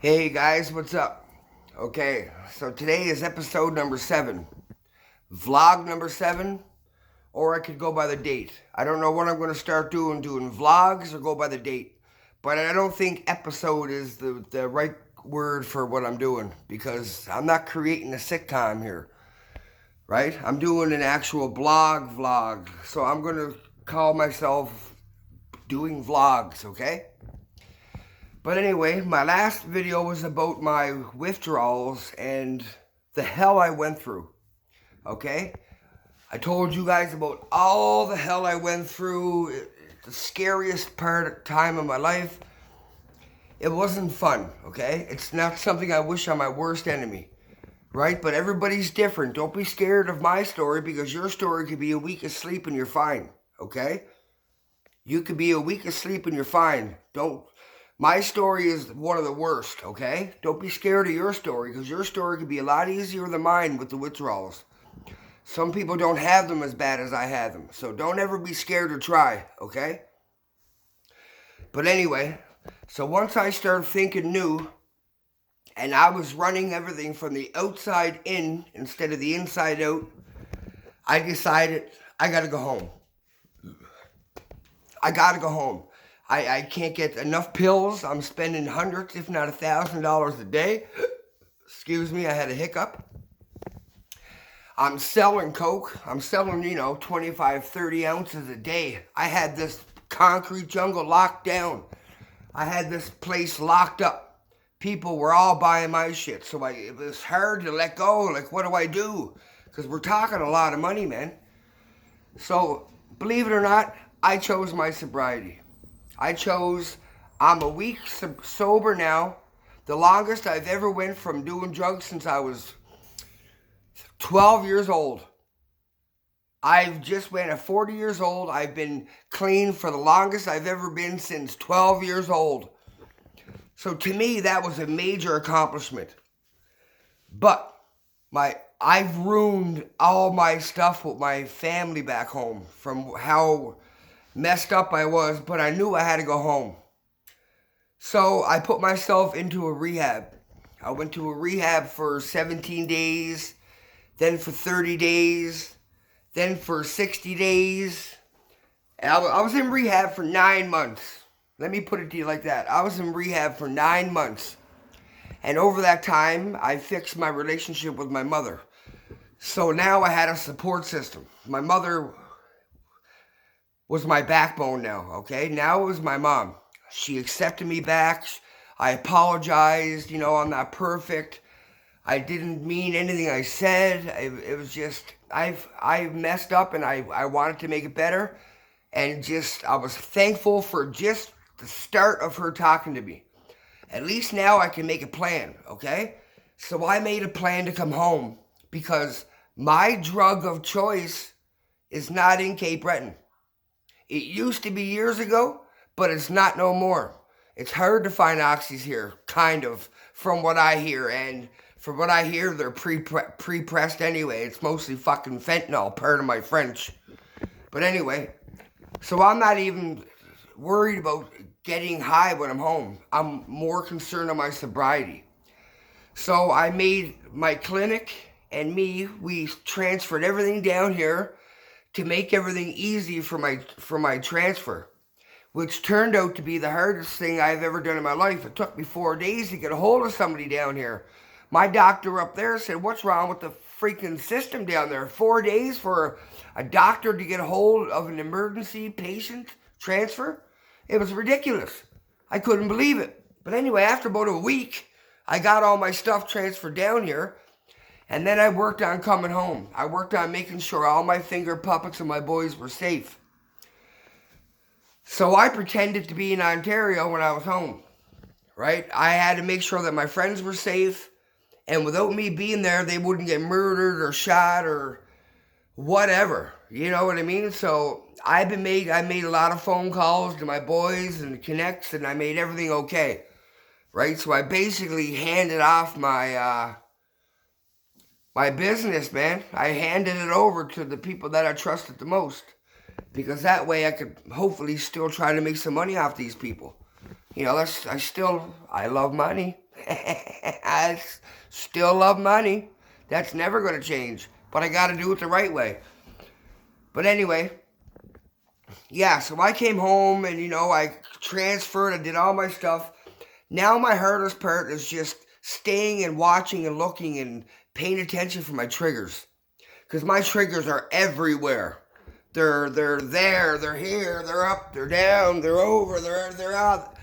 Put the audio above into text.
Hey guys, what's up? Okay, so today is episode number 7, vlog number 7, or I could go by the date. I don't know what I'm going to start doing vlogs or go by the date. But I don't think episode is the right word for what I'm doing because I'm not creating a sitcom here, right? I'm doing an actual vlog. So I'm going to call myself doing vlogs, okay? But anyway, my last video was about my withdrawals and the hell I went through, okay? I told you guys about all the hell I went through, the scariest time of my life. It wasn't fun, okay? It's not something I wish on my worst enemy, right? But everybody's different. Don't be scared of my story because your story could be a week of sleep and you're fine, okay? You could be a week of sleep and you're fine. My story is one of the worst, okay? Don't be scared of your story because your story could be a lot easier than mine with the withdrawals. Some people don't have them as bad as I had them. So don't ever be scared to try, okay? But anyway, so once I started thinking new, and I was running everything from the outside in instead of the inside out, I decided I gotta go home. I gotta go home. I can't get enough pills. I'm spending hundreds, if not $1,000 a day. Excuse me, I had a hiccup. I'm selling coke. I'm selling, 25, 30 ounces a day. I had this concrete jungle locked down. I had this place locked up. People were all buying my shit. So it was hard to let go. Like, what do I do? Because we're talking a lot of money, man. So, believe it or not, I chose my sobriety. I'm a week sober now. The longest I've ever went from doing drugs since I was 12 years old. I've just went at 40 years old. I've been clean for the longest I've ever been since 12 years old. So to me, that was a major accomplishment. But I've ruined all my stuff with my family back home from how messed up I was, but I knew I had to go home. So I put myself into a rehab. I went to a rehab for 17 days, then for 30 days, then for 60 days. And I was in rehab for 9 months. Let me put it to you like that. I was in rehab for 9 months. And over that time, I fixed my relationship with my mother. So now I had a support system. My mother was my backbone now, okay? Now it was my mom. She accepted me back. I apologized. I'm not perfect. I didn't mean anything I said. It was just, I messed up and I wanted to make it better. And I was thankful for just the start of her talking to me. At least now I can make a plan, okay? So I made a plan to come home because my drug of choice is not in Cape Breton. It used to be years ago, but it's not no more. It's hard to find oxys here, kind of, from what I hear. And from what I hear, they're pre-pressed anyway. It's mostly fucking fentanyl, pardon my French. But anyway, so I'm not even worried about getting high when I'm home. I'm more concerned on my sobriety. So I made my clinic and we transferred everything down here to make everything easy for my transfer, which turned out to be the hardest thing I've ever done in my life. It took me 4 days to get a hold of somebody down here. My doctor up there said, "What's wrong with the freaking system down there? 4 days for a doctor to get a hold of an emergency patient transfer?" It was ridiculous. I couldn't believe it. But anyway, after about a week, I got all my stuff transferred down here. And then I worked on coming home. I worked on making sure all my finger puppets and my boys were safe. So I pretended to be in Ontario when I was home, right? I had to make sure that my friends were safe. And without me being there, they wouldn't get murdered or shot or whatever. You know what I mean? So I made a lot of phone calls to my boys and connects, and I made everything okay, right? So I basically handed off my business, man. I handed it over to the people that I trusted the most. Because that way I could hopefully still try to make some money off these people. I love money. I still love money. That's never going to change. But I got to do it the right way. But anyway, yeah, so I came home and, I transferred. I did all my stuff. Now my hardest part is just staying and watching and looking and paying attention for my triggers. Because my triggers are everywhere. They're there, they're here, they're up, they're down, they're over, they're out.